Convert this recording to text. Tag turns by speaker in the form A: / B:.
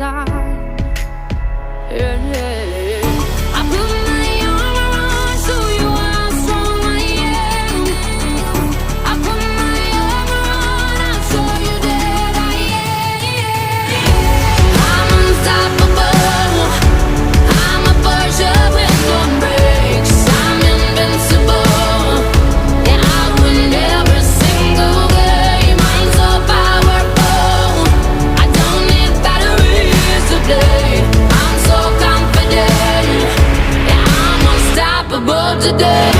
A: side. Yeah, yeah. I put my armor on, show you how strong I am. I put my armor on, I'll show you that I am. I'm unstoppable. I'm a Porsche with no brakes. I'm invincible. Yeah, I win every single game. I'm so powerful. I don't need batteries to play. I'm so confident. Yeah, I'm unstoppable today.